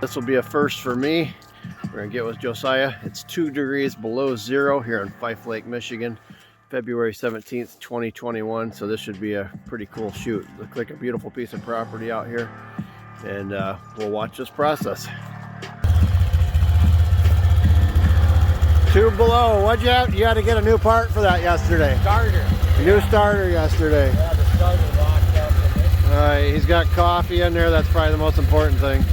This will be a first for me. We're gonna get with Josiah. It's 2 degrees below zero here in Fife Lake, Michigan, February 17th, 2021. So this should be a pretty cool shoot. Looks like a beautiful piece of property out here. And we'll watch this process. 2 below. What'd you have? You had to get a new part for that yesterday. Starter. A new starter yesterday. Yeah, the starter locked up. Alright, he's got coffee in there. That's probably the most important thing.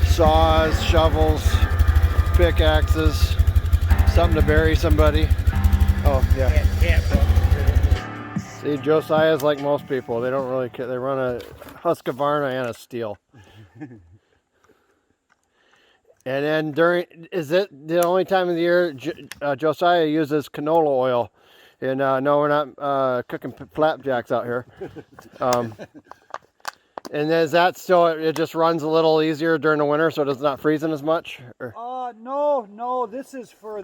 Saws, shovels, pickaxes, something to bury somebody. Oh, yeah. See, Josiah's like most people. They don't really care. They run a Husqvarna and a Steel. And then is it the only time of the year Josiah uses canola oil? And no, we're not cooking flapjacks out here. And is that still, it just runs a little easier during the winter so it's not freezing as much? Or? No, this is for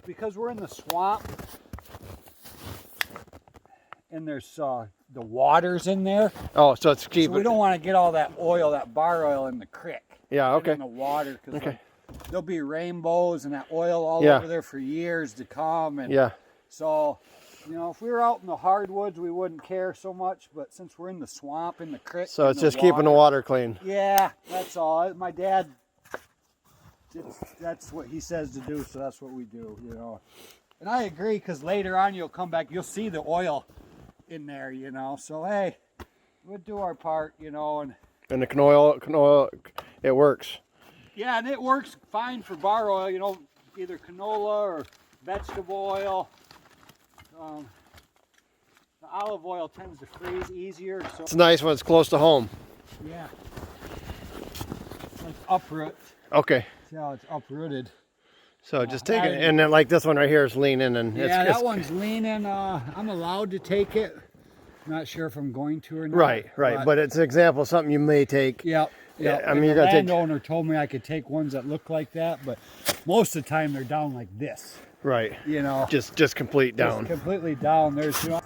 because we're in the swamp and there's the water's in there. Oh, so it's keep. So we don't want to get all that oil, that bar oil in the creek. Yeah, okay. In the water, because okay. There'll be rainbows and that oil all over there for years to come. And yeah. So, you know, if we were out in the hardwoods, we wouldn't care so much. But since we're in the swamp, in the creek, so it's just keeping the water clean. Yeah, that's all. My dad, that's what he says to do, so that's what we do. You know, and I agree, because later on you'll come back, you'll see the oil in there. You know, so hey, we'll do our part. You know, and the canola, it works. Yeah, and it works fine for bar oil. You know, either canola or vegetable oil. The olive oil tends to freeze easier. So it's nice when it's close to home. Yeah. Like uproot. Okay. See how it's uprooted. So just take it, and then like this one right here is leaning, and yeah, that one's leaning. I'm allowed to take it. Not sure if I'm going to or not. Right. But it's an example of something you may take. Yep. Yeah, I mean, the you're gonna take. landowner told me I could take ones that look like that, but most of the time they're down like this. Right. You know. Just complete down. Just completely down. There's. You know,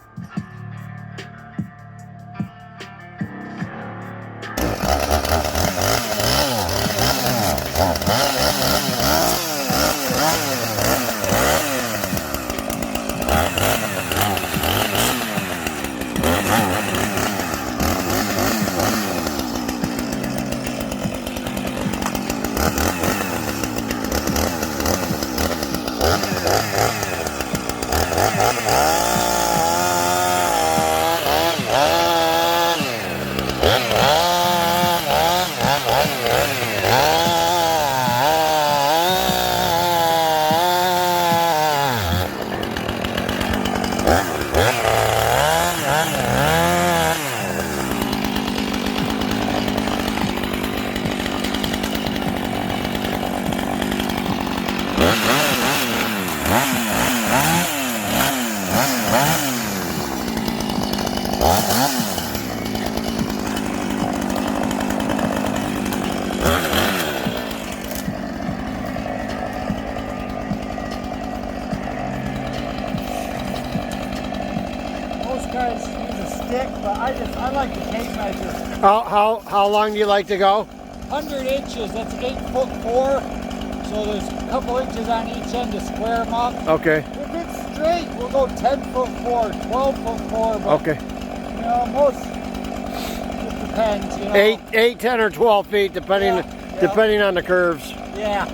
guys use a stick, but I like the tape measure. How long do you like to go? 100 inches, that's 8'4", so there's a couple inches on each end to square them up. Okay. If it's straight, we'll go 10'4", 12'4", but okay. You know, most, it depends, you know. 8, 10, or 12 feet, depending depending on the curves. Yeah.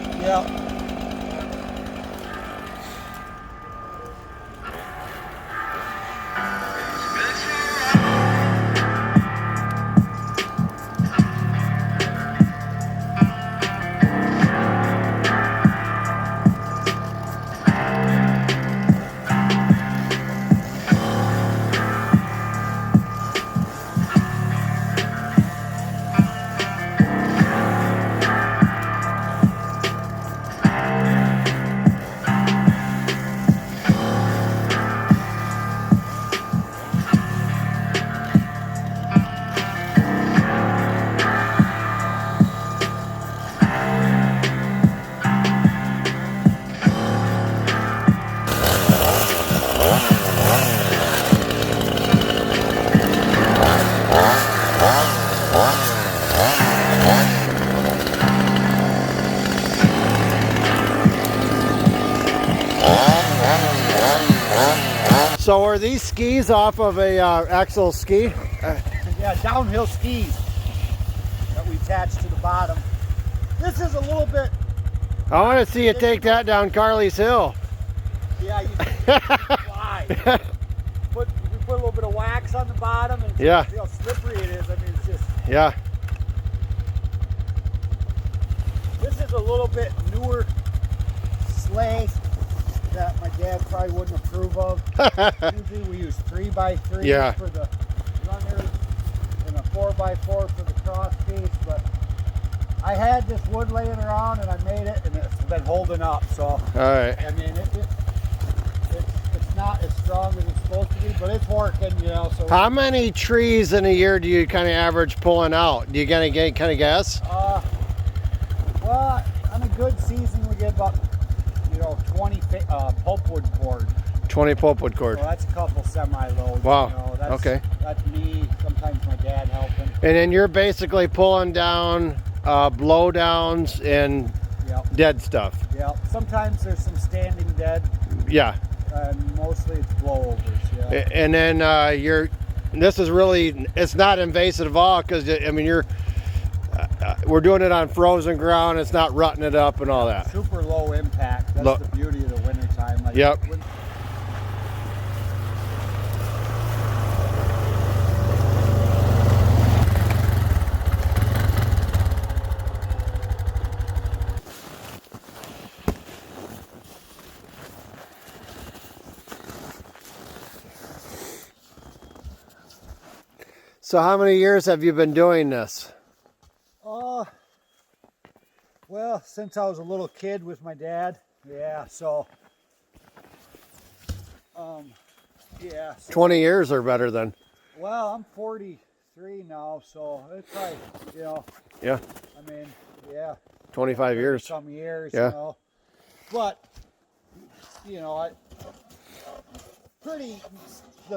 So are these skis off of a axle ski? Yeah, downhill skis that we attach to the bottom. This is a little bit. I want to see you take that down Carly's Hill. Yeah, you fly. We put a little bit of wax on the bottom, and yeah, see how slippery it is. I mean, it's just. Yeah. This is a little bit newer sleigh that my dad probably wouldn't approve of. Usually we use 3x3 Yeah. for the runners and a 4x4 for the cross piece, but I had this wood laying around and I made it and it's been holding up. So All right. I mean it's not as strong as it's supposed to be, but it's working, you know. So how many trees in a year do you kind of average pulling out? Do you kind of guess? Well, on a good season we get about 20 pulpwood cord. 20 pulpwood cord. So that's a couple semi-loads. Wow. You know, that's, okay. That's me. Sometimes my dad helping. And then you're basically pulling down blowdowns and dead stuff. Yeah. Sometimes there's some standing dead. Yeah. And mostly it's blowovers. Yeah. And then this is really, it's not invasive at all because I mean we're doing it on frozen ground. It's not rutting it up and all that. Super low impact. That's the beauty of the winter time. Like yep. So how many years have you been doing this? Well, since I was a little kid with my dad. Yeah, so yeah. So, 20 years or better then. Well, I'm 43 now, so it's probably, Yeah. I mean, yeah. 25 years. Some years, yeah. But, the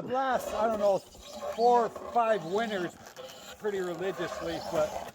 last, I don't know, 4 or 5 winters pretty religiously, but.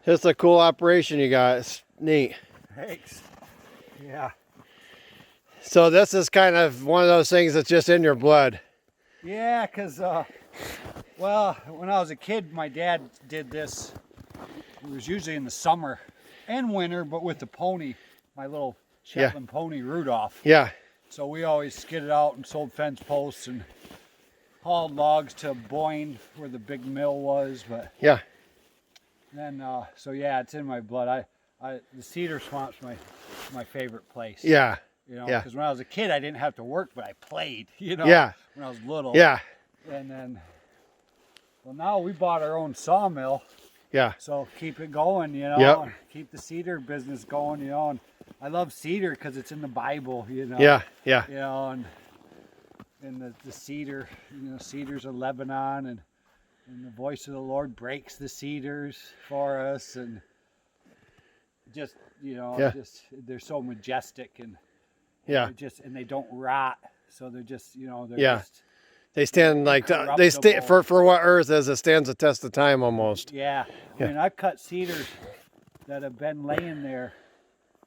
It's a cool operation you got. It's neat. Thanks. Yeah. So this is kind of one of those things that's just in your blood. Yeah, because, well, when I was a kid, my dad did this. It was usually in the summer and winter, but with the pony, my little Shetland pony Rudolph. Yeah. So we always skidded out and sold fence posts and hauled logs to Boyne where the big mill was. But yeah. Then, so yeah, it's in my blood. The Cedar Swamp's my favorite place. Yeah. Because when I was a kid, I didn't have to work, but I played, Yeah. when I was little. Yeah. And then, well, now we bought our own sawmill. Yeah. So keep it going, Yep. Keep the cedar business going, and I love cedar because it's in the Bible, Yeah. Yeah. and and the cedar, cedars of Lebanon, and the voice of the Lord breaks the cedars for us, and just just they're so majestic, and and they don't rot, so they're just they're just, they stand like they stay for what Earth is. It stands the test of time almost. I mean, I've cut cedars that have been laying there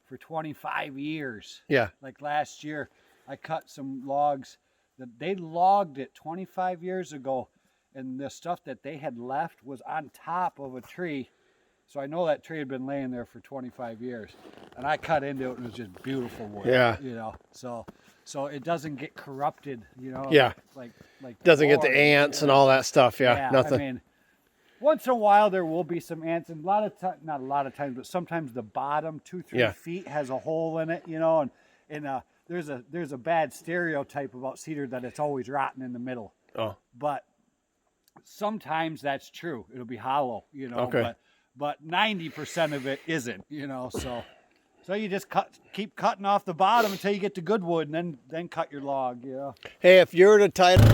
for 25 years. Like last year I cut some logs that they logged it 25 years ago, and the stuff that they had left was on top of a tree. So I know that tree had been laying there for 25 years, and I cut into it, and it was just beautiful wood. So it doesn't get corrupted, like doesn't get the ants and all that stuff. Nothing. I mean, once in a while there will be some ants, and not a lot of times, but sometimes the bottom 2-3 feet has a hole in it, and there's a bad stereotype about cedar that it's always rotten in the middle. But sometimes that's true. It'll be hollow, but 90% of it isn't, so you just keep cutting off the bottom until you get to good wood, and then cut your log. Hey, if you're the title.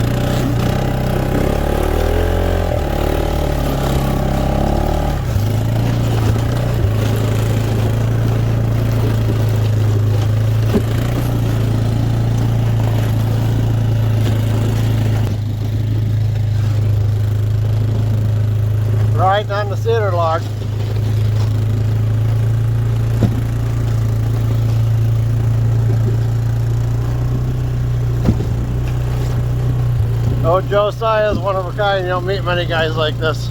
Right on the cedar log. Oh, Josiah is one of a kind. You don't meet many guys like this.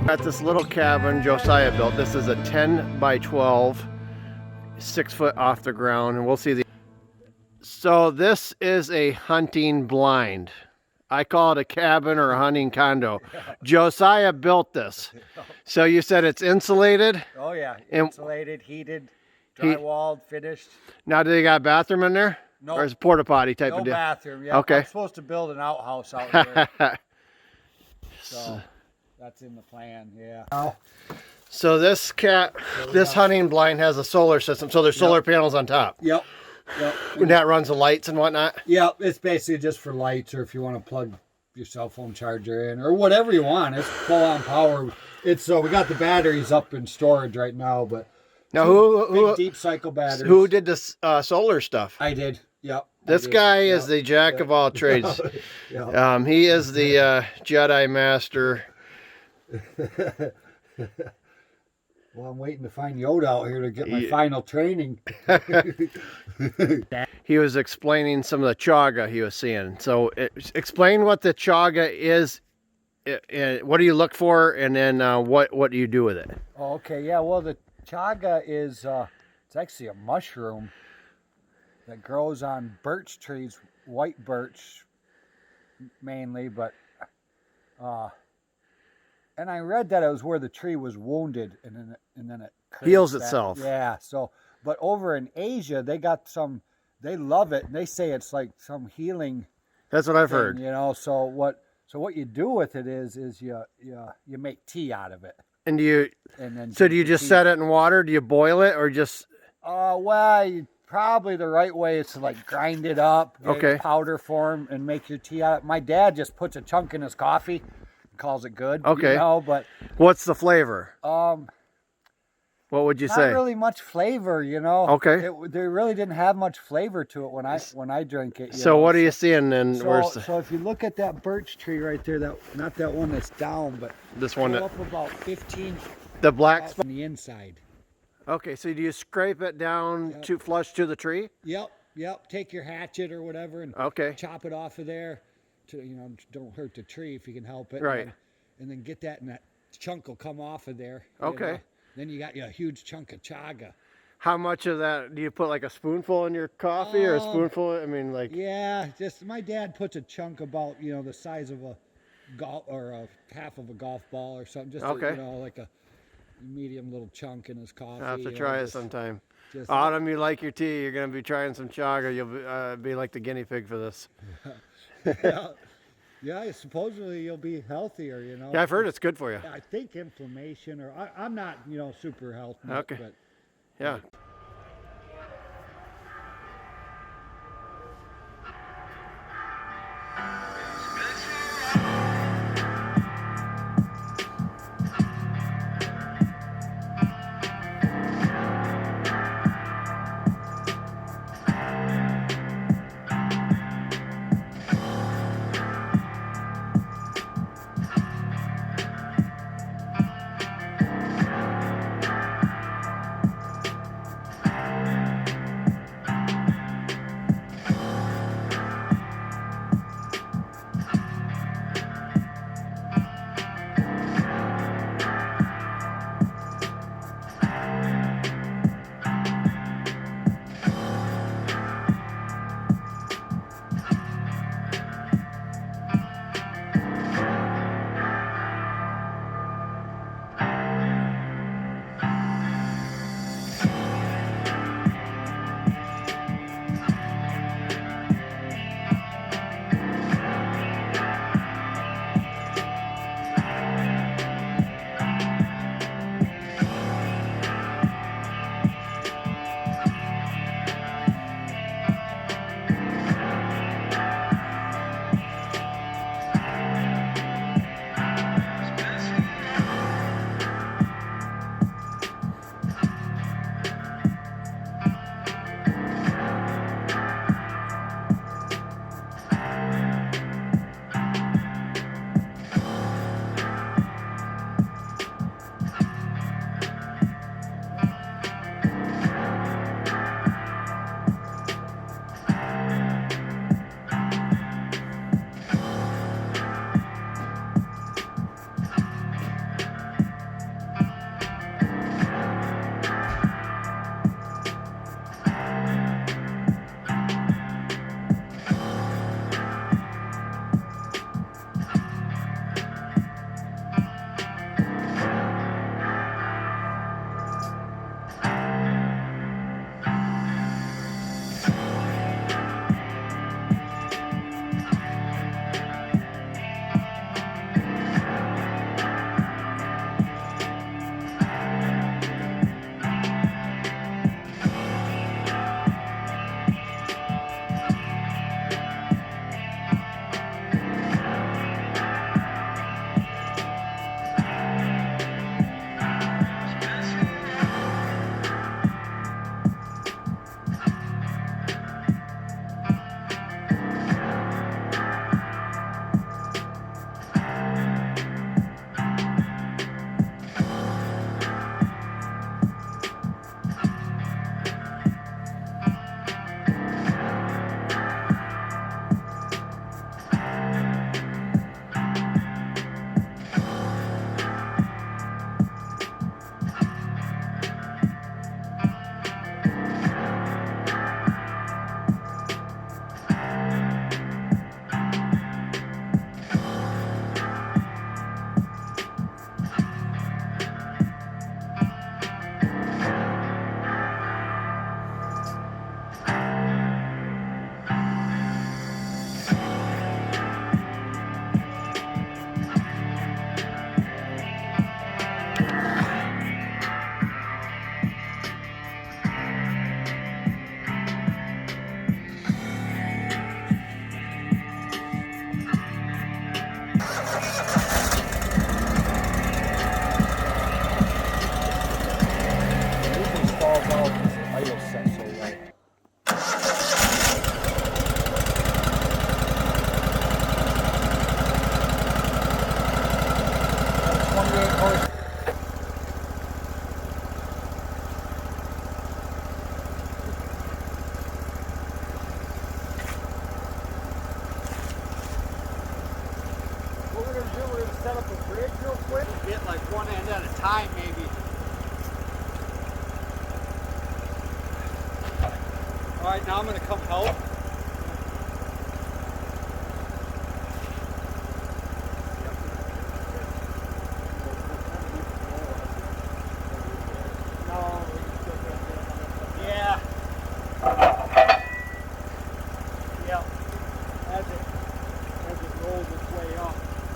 At this little cabin Josiah built. This is a 10 by 12, 6 foot off the ground, and we'll see the. So this is a hunting blind. I call it a cabin or a hunting condo. Josiah built this. So you said it's insulated? Oh yeah, insulated, heated, drywalled, finished. Now do they got a bathroom in there? No. Or is it porta potty type of deal? No bathroom, yeah. Okay. I'm supposed to build an outhouse out here. So that's in the plan, yeah. So this hunting blind has a solar system, so there's solar panels on top. Yep. And that runs the lights and whatnot? Yep, it's basically just for lights, or if you want to plug your cell phone charger in, or whatever you want. It's full on power. It's we got the batteries up in storage right now, but now who deep cycle batteries. Who did this solar stuff? I did. Yep. This guy is the jack of all trades. Yep. He is the Jedi master. Well, I'm waiting to find Yoda out here to get my final training. He was explaining some of the chaga he was seeing. So explain what the chaga is. What do you look for, and then what do you do with it? Oh, okay, yeah. Well, the chaga is it's actually a mushroom that grows on birch trees, white birch mainly, but and I read that it was where the tree was wounded and then it Heals back. itself. Yeah. So, but over in Asia, they got some. They love it, and they say it's like some healing. That's what I've thing, heard. You know. So what you do with it is you make tea out of it. And do you? And then So do you just set it in water? Do you boil it or just? Well, probably the right way is to like grind it up, get Okay. it powder form, and make your tea out. My dad just puts a chunk in his coffee, and calls it good. Okay. You know, but What's the flavor? What would you not say? really much flavor. You know. Okay. There really didn't have much flavor to it when I drink it. So what are you seeing then? So if you look at that birch tree right there, not that one that's down, but This one go that- up about 15 the black spot? on the inside. Okay, so do you scrape it down to flush to the tree? Yep. Take your hatchet or whatever and Okay. chop it off of there. Don't hurt the tree if you can help it. Right. And then get that, and that chunk will come off of there. Okay. Then you got a huge chunk of chaga. How much of that do you put, like a spoonful in your coffee or a spoonful? I mean, like. Yeah, just my dad puts a chunk about the size of a golf or a half of a golf ball or something. Just Okay. like a medium little chunk in his coffee. I'll have to try it sometime. Just, Autumn, you like your tea. You're going to be trying some chaga. You'll be like the guinea pig for this. yeah, supposedly you'll be healthier, Yeah, I've heard it's good for you. I think inflammation, or I'm not, super healthy. Okay. But Yeah. we're gonna do, we're gonna set up a bridge real quick. Get like one end at a time, maybe. All right, now I'm gonna come help. Yeah. Yep. As it rolls its way up,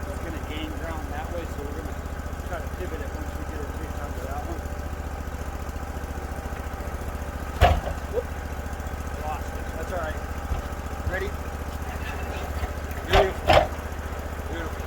it's going to gain ground that way, so we're going to try to pivot it once we get it reached onto that one. Whoop. Lost it. That's all right. Ready? Beautiful. Beautiful.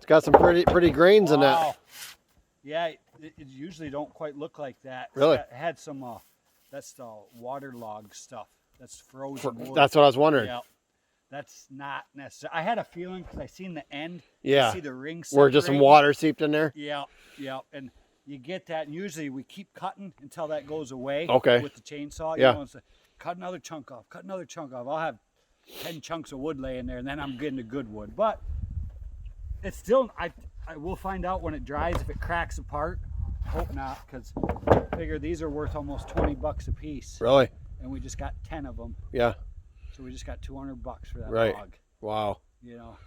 Got some pretty grains in that. Yeah, it usually don't quite look like that. Really? It had some That's the waterlogged stuff. That's frozen wood. That's what I was wondering. Yeah. That's not necessary. I had a feeling because I seen the end. Yeah. I see the ring Where just some separating. water seeped in there? Yeah, yeah. And you get that, and usually we keep cutting until that goes away. Okay. With the chainsaw. Yeah. You know, it's like, cut another chunk off, cut another chunk off. I'll have 10 chunks of wood laying there, and then I'm getting the good wood. But it's still, I will find out when it dries if it cracks apart. Hope not, because I figure these are worth almost 20 bucks a piece. Really? And we just got 10 of them. Yeah. So we just got 200 bucks for that Right. log. Wow. You know.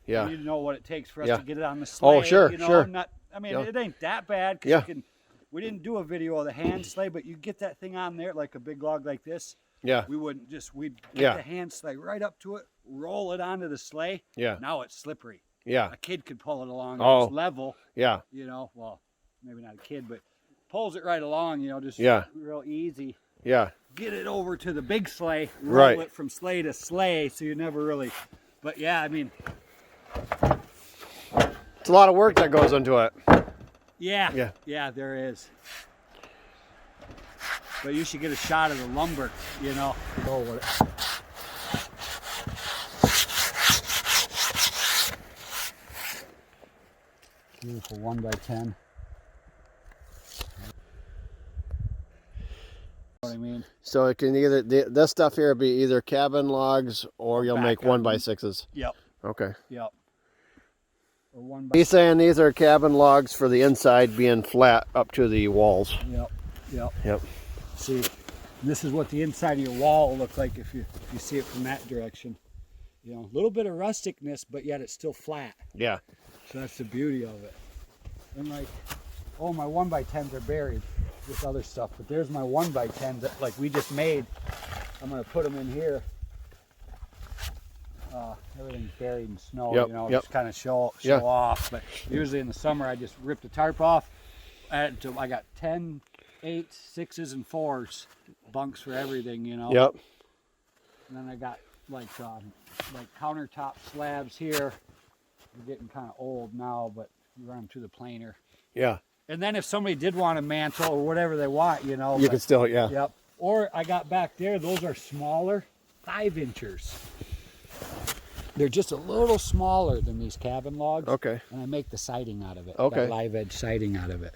Yeah. We need to know what it takes for us Yeah. to get it on the sleigh. Oh, sure, you know? sure. I mean, Yeah. it ain't that bad because Yeah. you can. We didn't do a video of the hand sleigh, but you get that thing on there like a big log like this. Yeah. We wouldn't just, we'd get Yeah. the hand sleigh right up to it, roll it onto the sleigh. Yeah. Now it's slippery. Yeah. A kid could pull it along. Oh. It's level, Yeah. you know. Well, maybe not a kid, but pulls it right along, you know, just Yeah. real easy. Yeah. Get it over to the big sleigh, roll Right. it from sleigh to sleigh, so you never really. But yeah, I mean, It's a lot of work that goes into it. yeah, yeah, there is. But you should get a shot of the lumber, you know. Go with it. Beautiful 1x10. What I mean? So it can either, this stuff here will be either cabin logs or you'll make Back up. 1x6s. Yep, Okay. yep. Or 1x. He's saying these are cabin logs for the inside being flat up to the walls. Yep, yep. Yep. See, this is what the inside of your wall will look like if you see it from that direction. You know, a little bit of rusticness, but yet it's still flat. Yeah. So that's the beauty of it. And like, oh, my 1x10s are buried with other stuff, but there's my 1x10s that like we just made. I'm gonna put them in here. Everything's buried in snow, Yep, you know, yep. just kind of show Yeah. off. But usually in the summer, I just rip the tarp off. I got 10, 8, 6s, and 4s bunks for everything, you know. Yep. And then I got like countertop slabs here. They're getting kind of old now, but you run them through the planer. Yeah. And then if somebody did want a mantle or whatever they want, you know. You can still, yeah. Yep. Or I got back there, those are smaller, 5-inchers. They're just a little smaller than these cabin logs. Okay. And I make the siding out of it. Okay. That live edge siding out of it.